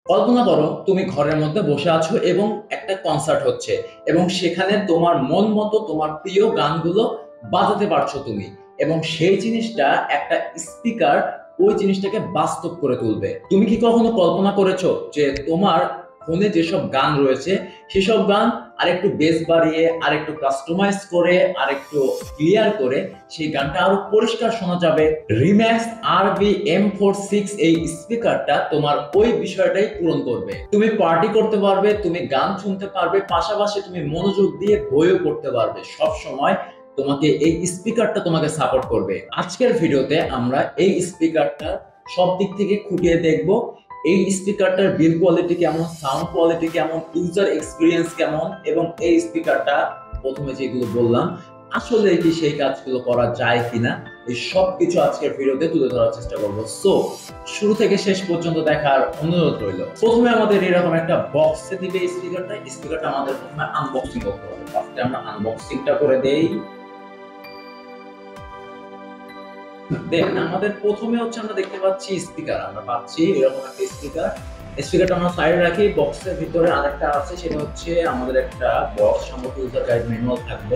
কল্পনা করো তুমি ঘরের মধ্যে বসে আছো এবং একটা কনসার্ট হচ্ছে এবং সেখানে তোমার মন মতো তোমার প্রিয় গানগুলো বাজাতে পারছো তুমি, এবং সেই জিনিসটা একটা স্পিকার ওই জিনিসটাকে বাস্তব করে তুলবে। তুমি কি কখনো কল্পনা করেছো যে তোমার ফোনে যেসব গান রয়েছে সেসব গান আরেকটু বেস বাড়িয়ে, আরেকটু কাস্টমাইজ করে, আরেকটু ক্লিয়ার করে সেই গানটা আরো পরিষ্কার শোনা যাবে? রিম্যাক্স RV M46 এই স্পিকারটা তোমার ওই বিষয়টাই পূরণ করবে। তুমি পার্টি করতে পারবে, তুমি গান শুনতে পারবে, পাশাপাশি তুমি মনোযোগ দিয়ে বইও পড়তে পারবে। সব সময় তোমাকে এই স্পিকারটা তোমাকে সাপোর্ট করবে। আজকের ভিডিওতে আমরা এই স্পিকারটা সব দিক থেকে খুঁটিয়ে দেখব। এই স্পিকারটার বিল্ড কোয়ালিটি কেমন, সাউন্ড কোয়ালিটি কেমন, ইউজার এক্সপিরিয়েন্স কেমন, এবং এই স্পিকারটা প্রথমে যেগুলো বললাম আসলে কি সেই কাজগুলো করা যায় কিনা, এই সব কিছু আজকের ভিডিওতে তুলে ধরার চেষ্টা করব। সো শুরু থেকে শেষ পর্যন্ত দেখার অনুরোধ রইল। প্রথমে আমাদের এরকম একটা বক্সে দিবে স্পিকারটা আমাদের প্রথমে আনবক্সিং করতে হবে। ফার্স্টে আমরা আনবক্সিংটা করে দেই। দেন আমাদের প্রথমে হচ্ছে আমরা দেখতে পাচ্ছি স্পিকার, আমরা পাচ্ছি এরকম একটা স্পিকারটা আমরা সাইডে রাখি। বক্সের ভিতরে আরেকটা আছে, সেটা হচ্ছে আমাদের একটা বক্স সম্পর্কে ইউজার গাইড ম্যানুয়াল থাকবে,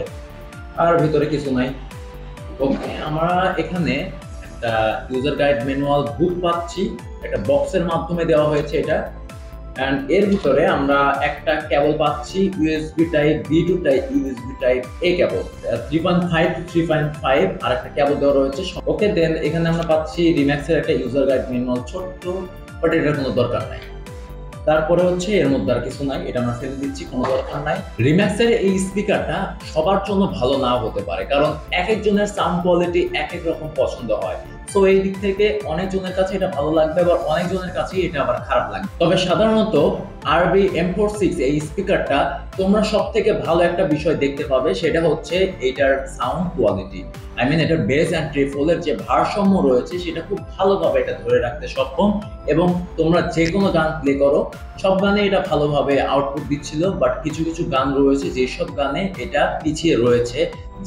আর ভিতরে কিছু নাই। ওকে, আমরা এখানে একটা ইউজার গাইড ম্যানুয়াল বুক পাচ্ছি, একটা বক্সের মাধ্যমে দেওয়া হয়েছে এটা। এন্ড এর ভিতরে আমরা একটা কেবল পাচ্ছি, USB type B to type USB type A cable 3.5 to 3.5, আর একটা কেবল দেওয়া রয়েছে। ওকে, দেন এখানে আমরা পাচ্ছি রিম্যাক্সের একটা ইউজার গাইড ম্যানুয়াল, ছোট্ট, বাট এটার কোনো দরকার নাই। তারপরে হচ্ছে এর মধ্যে আর কিছু নাই, এটা আমরা ফেলে দিচ্ছি, কোনো দরকার নাই। রিম্যাক্সের এই স্পিকারটা সবার জন্য ভালো নাও হতে পারে, কারণ এক একজনের সাউন্ড কোয়ালিটি এক এক রকম পছন্দ হয়। সো এই দিক থেকে অনেকজনের কাছে এটা ভালো লাগবে, আবার অনেকজনের কাছে এটা আবার খারাপ লাগবে। তবে সাধারণত RV M46 এই স্পিকারটা তোমরা সব থেকে ভালো একটা বিষয় দেখতে পাবে, সেটা হচ্ছে এটার সাউন্ড কোয়ালিটি। আই মিন এটার বেস অ্যান্ড ট্রিপলের যে ভারসাম্য রয়েছে সেটা খুব ভালোভাবে এটা ধরে রাখতে সক্ষম, এবং তোমরা যে কোনো গান প্লে করো সব গানে এটা ভালোভাবে আউটপুট দিচ্ছিল। বাট কিছু কিছু গান রয়েছে যেসব গানে এটা পিছিয়ে রয়েছে,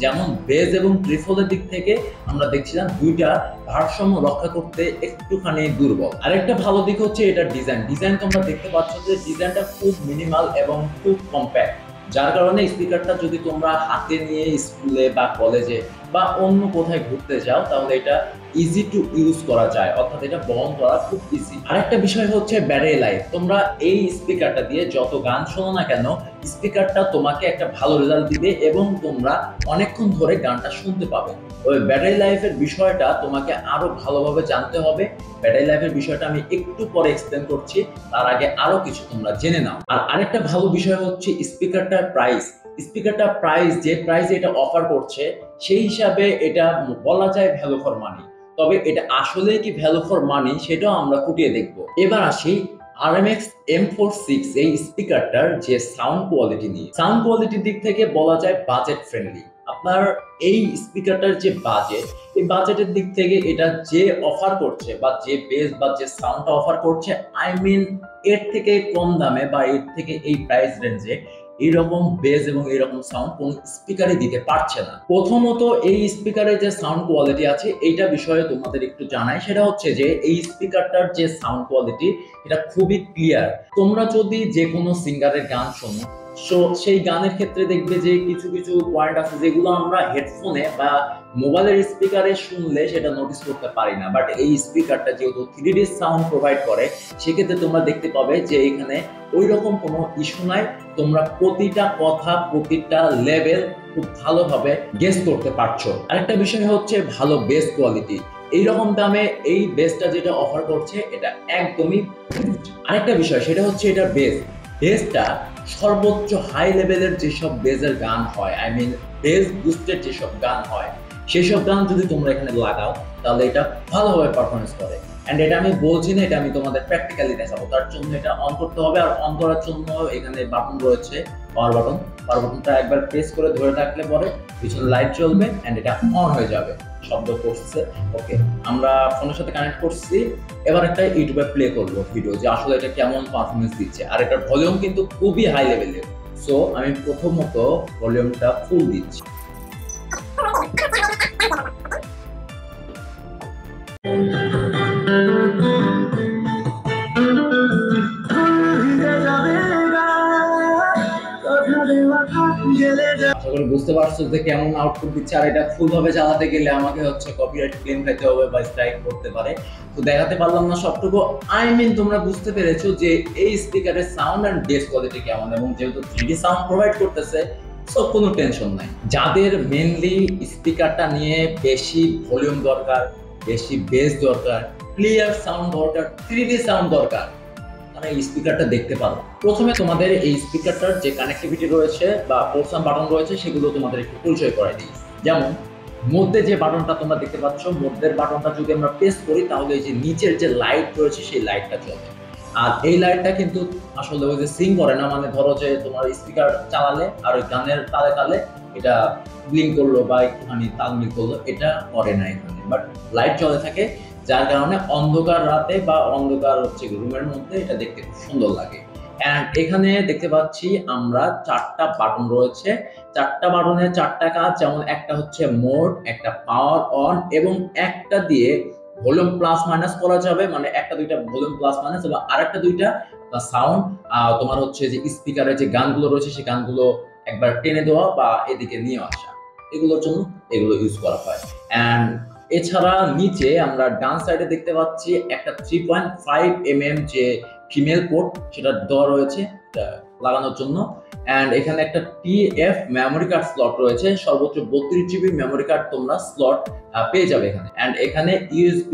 যেমন বেস এবং ট্রিপলের দিক থেকে আমরা দেখছিলাম দুইটা ভারসাম্য রক্ষা করতে একটুখানি দুর্বল। আরেকটা ভালো দিক হচ্ছে এটার ডিজাইন তোমরা দেখতে পাচ্ছ যে ডিজাইনটা খুব মিনিমাল এবং খুব কম্প্যাক্ট, যার কারণে স্পিকারটা যদি তোমরা হাতে নিয়ে স্কুলে বা কলেজে বা অন্য কোথায় ঘুরতে যাও তাহলে এটা ইজি টু ইউজ করা যায়, অর্থাৎ এটা বহন করা খুব ইজি। আরেকটা বিষয় হচ্ছে ব্যাটারি লাইফ। তোমরা এই স্পিকারটা দিয়ে যত গান শোনো না কেন, স্পিকারটা তোমাকে একটা ভালো রেজাল্ট দিবে এবং তোমরা অনেকক্ষণ ধরে গানটা শুনতে পাবে। ওই ব্যাটারি লাইফের বিষয়টা তোমাকে আরো ভালোভাবে জানতে হবে। ব্যাটারি লাইফের বিষয়টা আমি একটু পরে এক্সপ্লেন করছি, তার আগে আরো কিছু তোমরা জেনে নাও। আর আরেকটা ভালো বিষয় হচ্ছে স্পিকারটার প্রাইস। যে প্রাইসে এটা অফার করছে সেই হিসাবে এটা বলা যায় ভ্যালু ফর মানি। তবে এটা আসলে কি ভ্যালু ফর মানি সেটাও আমরা খুঁটিয়ে দেখব। এবার আসি RMX M46 এই স্পিকারটার যে সাউন্ড কোয়ালিটি নিয়ে। সাউন্ড কোয়ালিটির দিক থেকে বলা যায় বাজেট ফ্রেন্ডলি। আপনার এই স্পিকারটার যে বাজেট, এই বাজেটের দিক থেকে এটা যে অফার করছে বা যে বেস বা যে সাউন্ডটা অফার করছে, আই মিন এর থেকে কম দামে বা এর থেকে এই প্রাইস রেঞ্জে এইরকম বেস এবং এইরকম সাউন্ড কোন স্পিকারে দিতে পারছে না। প্রথমত এই স্পিকারের যে সাউন্ড কোয়ালিটি আছে এইটা বিষয়ে তোমাদের একটু জানাই, সেটা হচ্ছে যে এই স্পিকারটার যে সাউন্ড কোয়ালিটি এটা খুবই ক্লিয়ার। তোমরা যদি যে কোনো সিঙ্গারের গান শোনো, সেই গানের ক্ষেত্রে দেখবে যে কিছু কিছু পয়েন্ট আছে যেগুলো আমরা হেডফোনে বা মোবাইলের স্পিকারে শুনলে সেটা নোটিস করতে পারি না, বাট এই স্পিকারটা যেহেতু 3D সাউন্ড প্রোভাইড করে সেক্ষেত্রে তোমরা দেখতে পাবে যে এখানে ওই রকম কোনো ইস্যু নাই। তোমরা প্রতিটা কথা, প্রতিটা লেভেল খুব ভালোভাবে গেস করতে পারছো। আরেকটা বিষয় হচ্ছে ভালো বেস কোয়ালিটি। এইরকম দামে এই বেসটা যেটা অফার করছে এটা একদমই। আরেকটা বিষয় সেটা হচ্ছে এটা বেসটা সর্বোচ্চ হাই লেভেলের যেসব বেসের গান হয়, আই মিন বেস বুস্টেড যেসব গান হয়, সেসব গান যদি তোমরা এখানে লাগাও তাহলে এটা ভালোভাবে পারফরমেন্স করে। এন্ড এটা আমি বলছি না, এটা আমি তোমাদের প্র্যাকটিক্যালি দেখাবো। তার জন্য এটা অন করতে হবে, আর অন করার জন্য এখানে বাটন রয়েছে, পাওয়ার বাটনটা একবার প্রেস করে ধরে থাকলে পরে পিছনে লাইট জ্বলবে এন্ড এটা অন হয়ে যাবে, শব্দ করছে। ওকে, আমরা ফোনের সাথে কানেক্ট করছি। এবার একটা ইউটিউবে প্লে করবো ভিডিও যে আসলে এটা কেমন পারফরমেন্স দিচ্ছে। আর এটার ভলিউম কিন্তু খুবই হাই লেভেলের। সো আমি প্রথমত ভলিউমটা ফুল দিচ্ছি। আশা করি বুঝতে পারছো যে কেমন আউটপুট দিচ্ছে। আর এটা ফুল ভাবে চালাতে গেলে আমাকে হচ্ছে কপিরাইট ক্লেম খাইতে হবে বা স্ট্রাইক করতে পারে, তো দেখাতে পারলাম না সবটুকু। আই মিন তোমরা বুঝতে পেরেছো যে এই স্পিকারের সাউন্ড এন্ড বেস কোয়ালিটি কেমন, এবং যেহেতু 3D সাউন্ড প্রোভাইড করতেছে সো কোনো টেনশন নাই। যাদের মেনলি স্পিকারটা নিয়ে বেশি ভলিউম দরকার, বেশি বেস দরকার, ক্লিয়ার সাউন্ড দরকার, 3D সাউন্ড দরকার, তারা এই স্পিকারটা দেখতে পারো। প্রথমে তোমাদের এই স্পিকারটার যে কানেক্টিভিটি রয়েছে বা পোর্টস এন্ড বাটন রয়েছে সেগুলো তোমাদের একটু পরিচয় করাই দিই। যেমন মধ্যে যে বাটনটা তোমরা দেখতে পাচ্ছ, মধ্যের বাটনটা যদি আমরা প্রেস করি তাহলে এই যে নিচের যে লাইট রয়েছে সেই লাইটটা জ্বলে। আর এই লাইটটা কিন্তু আসলে ওই যে সিং করে না, মানে ধরো যে তোমার স্পিকার চালালে আর ওই গানের তালে তালে এটা ব্লিঙ্ক করলো বা একটুখানি তালমিল করলো, এটা করে না এখানে, বাট লাইট জ্বলে থাকে, যার কারণে অন্ধকার রাতে বা অন্ধকার হচ্ছে রুমের মধ্যে এটা দেখতে খুব সুন্দর লাগে। এন্ড এখানে দেখতে পাচ্ছি আমরা 4টা বাটন রয়েছে, 4টা বাটনের 4টা কাজ। যেমন একটা হচ্ছে মোড, একটা পাওয়ার অন, এবং একটা দিয়ে ভলিউম প্লাস মাইনাস করা যাবে, মানে একটা দুইটা ভলিউম প্লাস মাইনাস, এবং আরেকটা দুইটা সাউন্ড তোমার হচ্ছে যে স্পিকারের যে গানগুলো রয়েছে সেই গানগুলো একবার টেনে দেওয়া বা এদিকে নিয়ে আসা, এগুলোর জন্য এগুলো ইউজ করা হয়। এন্ড এছাড়া নিচে আমরা ডান সাইডে দেখতে পাচ্ছি একটা 3.5 mm যে ফিমেল পোর্ট সেটা দেওয়া রয়েছে লাগানোর জন্য। এন্ড এখানে একটা TF মেমোরি কার্ড স্লট রয়েছে, সর্বোচ্চ 32 GB মেমোরি কার্ড তোমরা স্লট পেয়ে যাবে এখানে। এন্ড এখানে USB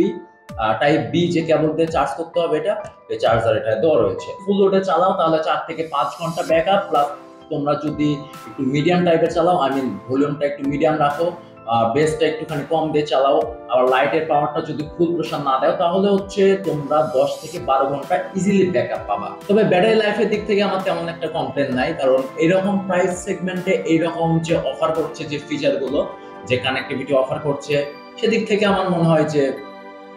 টাইপ বি যে কেবল দিয়ে চার্জ করতে হবে, এটা চার্জার এটা দেওয়া রয়েছে। ফুল লোডে চালাও তাহলে 4 থেকে 5 ঘন্টা ব্যাকআপ, প্লাস তোমরা যদি একটু মিডিয়াম টাইপের চালাও, আই মিন ভলিউমটা একটু মিডিয়াম রাখো, বেসটা একটুখানি কম দিয়ে চালাও, আর লাইটের পাওয়ারটা যদি ফুল প্রেশার না দাও, তাহলে হচ্ছে তোমরা 10 থেকে 12 ঘন্টা ইজিলি ব্যাকআপ পাবা। তবে ব্যাটারি লাইফের দিক থেকে আমার তেমন একটা কমপ্লেন নাই, কারণ এরকম প্রাইস সেগমেন্টে এইরকম যে অফার করছে, যে ফিচারগুলো, যে কানেক্টিভিটি অফার করছে, সেদিক থেকে আমার মনে হয় যে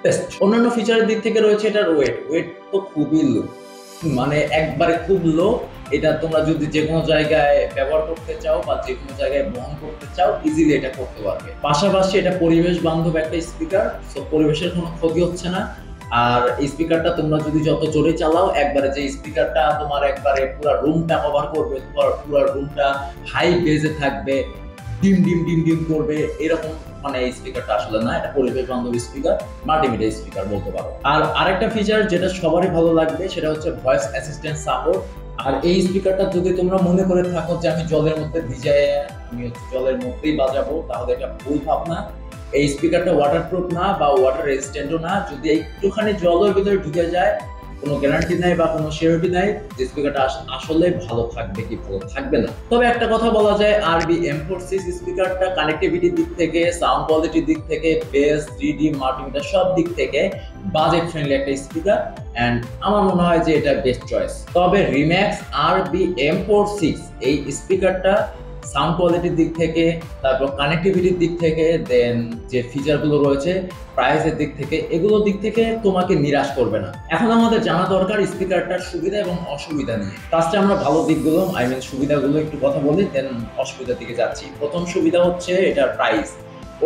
বেস্ট। অন্যান্য ফিচারের দিক থেকে রয়েছে এটার ওয়েট তো খুবই লো, মানে একবারে খুব লো। এটা তোমরা যদি যে কোনো জায়গায় ব্যবহার করতে চাও বা যে কোনো জায়গায় বহন করতে চাও, ইজিলি এটা করতে পারবে। পাশাপাশি এটা পরিবেশ বান্ধব একটা স্পিকার, সো পরিবেশের কোনো ক্ষতি হচ্ছে না। আর এই স্পিকারটা তোমরা যদি যত জোরে চালাও, একবারে যে স্পিকারটা তোমার একবারে পুরো রুমটা কভার করবে, পুরো রুমটা হাই বেজে থাকবে, ডিম ডিম ডিম ডিম করবে, এরকম মানে এই স্পিকারটা আসলে না। এটা পরিবেশ বান্ধব স্পিকার, মাল্টিমিডিয়া স্পিকার বলতে পারো। আর আরেকটা ফিচার যেটা সবারই ভালো লাগবে সেটা হচ্ছে ভয়েস অ্যাসিস্ট্যান্ট সাপোর্ট। আর এই স্পিকারটা যদি তোমরা মনে করে থাকো যে আমি জলের মধ্যে ভিজায় আমি জলের মধ্যেই বাজাবো, তাহলে এটা ভুল ভাবনা। এই স্পিকারটা ওয়াটারপ্রুফ না বা ওয়াটার রেজিস্ট্যান্টও না। যদি একটুখানি জলের ভিতরে ঢুকে যায়, কোনো গ্যারান্টি নাই বা কোনো সিওরিটি নাই যে স্পিকারটা আসলে ভালো থাকবে কি ভালো থাকবে না। তবে একটা কথা বলা যায়, RB M46 স্পিকারটা কানেক্টিভিটির দিক থেকে, সাউন্ড কোয়ালিটির দিক থেকে, বেস, 3D মাল্টিমিটার সব দিক থেকে বাজেট ফ্রেন্ডলি একটা স্পিকার, এন্ড আমার মনে হয় যে এটা বেস্ট চয়েস। তবে রিম্যাক্স RB M46 এই স্পিকারটা সাউন্ড কোয়ালিটির দিক থেকে, তারপর কানেক্টিভিটির দিক থেকে, দেন যে ফিচারগুলো রয়েছে, প্রাইসের দিক থেকে, এগুলোর দিক থেকে তোমাকে নিরাশ করবে না। এখন আমাদের জানা দরকার স্পিকারটার সুবিধা এবং অসুবিধা নিয়ে। ফার্স্টে আমরা ভালো দিকগুলো, আই মিন সুবিধাগুলো একটু কথা বলি, দেন অসুবিধার দিকে যাচ্ছি। প্রথম সুবিধা হচ্ছে এটার প্রাইস।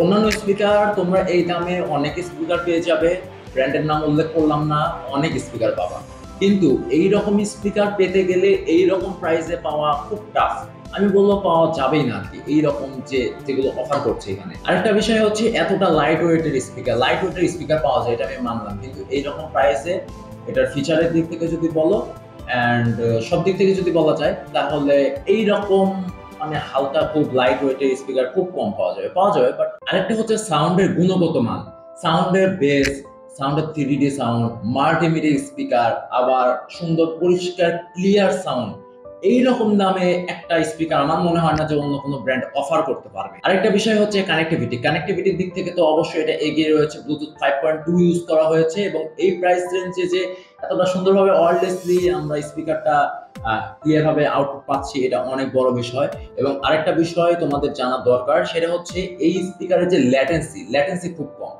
অন্যান্য স্পিকার তোমরা এই দামে অনেক স্পিকার পেয়ে যাবে, ব্র্যান্ডের নাম উল্লেখ করলাম না, অনেক স্পিকার পাবা, কিন্তু এইরকম স্পিকার পেতে গেলে এইরকম প্রাইসে পাওয়া খুব টাফ। আমি বলবো পাওয়া যাবেই না আর কি, এইরকম যেগুলো অফার করছে এখানে। আরেকটা বিষয় হচ্ছে এতটা লাইট ওয়েটের স্পিকার পাওয়া যায়, এটা আমি মানলাম, কিন্তু এইরকম প্রাইসে এটার ফিচারের দিক থেকে যদি বলো অ্যান্ড সব দিক থেকে যদি বলা যায়, তাহলে এইরকম মানে হালকা খুব লাইট ওয়েটের স্পিকার খুব কম পাওয়া যাবে। বাট আরেকটা হচ্ছে সাউন্ডের গুণগত মান, সাউন্ডের বেস, সাউন্ডের 3D সাউন্ড, মাল্টিমিডিয়া স্পিকার, আবার সুন্দর পরিষ্কার ক্লিয়ার সাউন্ড, এইরকম দামে একটা স্পিকার আমার মনে হয় না যে অন্য কোনো ব্র্যান্ড অফার করতে পারবে। আরেকটা বিষয় হচ্ছে কানেক্টিভিটির দিক থেকে তো অবশ্যই এটা এগিয়ে রয়েছে। ব্লুটুথ 5.2 ইউজ করা হয়েছে, এবং এই প্রাইস রেঞ্জে যে এতটা সুন্দরভাবে ওয়্যারলেসলি আমরা স্পিকারটা ক্লিয়ার ভাবে আউটপুট পাচ্ছি, এটা অনেক বড় বিষয়। এবং আরেকটা বিষয় তোমাদের জানা দরকার, সেটা হচ্ছে এই স্পিকারের যে ল্যাটেন্সি খুব কম।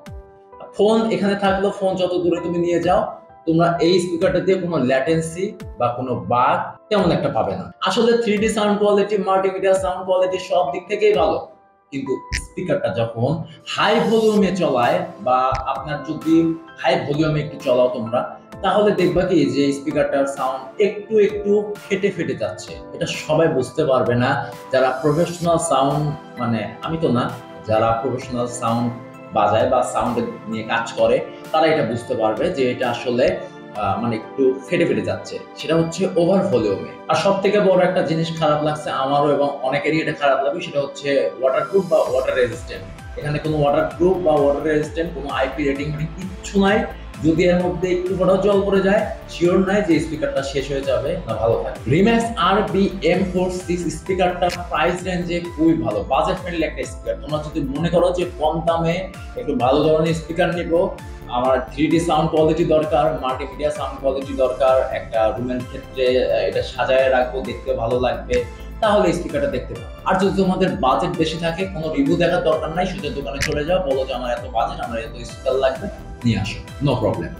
ফোন এখানে থাকলেও ফোন যত দূরে তুমি নিয়ে যাও, তোমরা এই স্পিকারটা দিয়ে কোনো ল্যাটেন্সি বা কোনো বাগ তেমন একটা পাবে না। আসলে 3D sound quality, multimedia sound quality সব দিক থেকেই ভালো, কিন্তু স্পিকারটা যখন হাই ভলিউমে চলায় বা আপনার যদি হাই ভলিউমে একটু চলাও তোমরা, তাহলে দেখবা কি যে স্পিকারটার সাউন্ড একটু একটু ফেটে ফেটে যাচ্ছে। এটা সবাই বুঝতে পারবে না, যারা প্রফেশনাল সাউন্ড, মানে আমি তো না, যারা প্রফেশনাল সাউন্ড বাজায় বা সাউন্ড নিয়ে কাজ করে তারা এটা বুঝতে পারবে যে এটা আসলে মানে একটু ফেটে ফেটে যাচ্ছে, সেটা হচ্ছে ওভার ভলিউমে। আর সব থেকে বড় একটা জিনিস খারাপ লাগছে আমারও এবং অনেকেরই এটা খারাপ লাগবে, সেটা হচ্ছে ওয়াটারপ্রুফ বা ওয়াটার রেজিস্ট্যান্ট। এখানে কোনো ওয়াটারপ্রুফ বা ওয়াটার রেজিস্ট্যান্ট, কোনো আইপি রেটিং মানে কিচ্ছু নাই। যদি এর মধ্যে একটু ফোটাও জল পড়ে যায়, শিওর নাই যে স্পিকারটা শেষ হয়ে যাবে না ভালো থাকে। রিম্যাক্স RBM46 স্পিকারটা প্রাইস রেঞ্জে খুবই ভালো, বাজেট ফ্রেন্ডলি একটা স্পিকার। তোমরা যদি মনে করো যে কম দামে একটু ভালো ধরনের স্পিকার নিব, আমার 3D সাউন্ড কোয়ালিটি দরকার, মাল্টিমিডিয়া সাউন্ড কোয়ালিটি দরকার, একটা রুমের ক্ষেত্রে এটা সাজায় রাখবো, দেখতে ভালো লাগবে, তাহলে স্পিকারটা দেখতে পাবো। আর যদি তোমাদের বাজেট বেশি থাকে, কোনো রিভিউ দেখার দরকার নাই, সোজা দোকানে চলে যাও, বলো যে আমার এত বাজেট, আমার এত স্পিকার লাগবে, নিয়ে আসো, নো প্রবলেম।